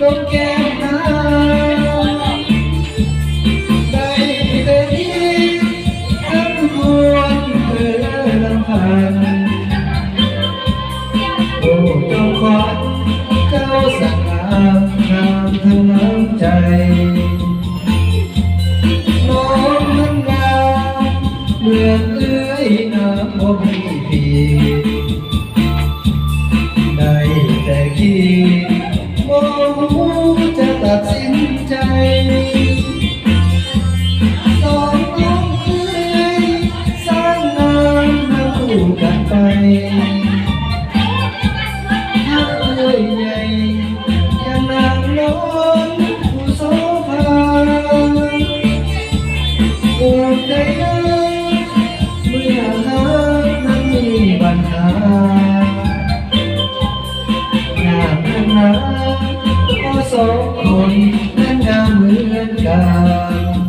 ลงแก้มน้ำได้แต่นี้รำควรเพื่อลำพันโอ้เจ้าขวัญเจ้าสักงามงามทั้งน้ำใจน้องนั้นงามเหมือนเอื้อยน้ำบ่มีผิดได้แต่คิดว่าจะตัดสินใจสองน้องเอื้อยสร้างงานมาคู่กันไปถ้าเอื้อยใหญ่อย่านางล้นผู้โสภาโอ้ใจเมื่อหานั้นมีปัญหางามนั้นนะก็สองคนนั้นงามเหมือนกัน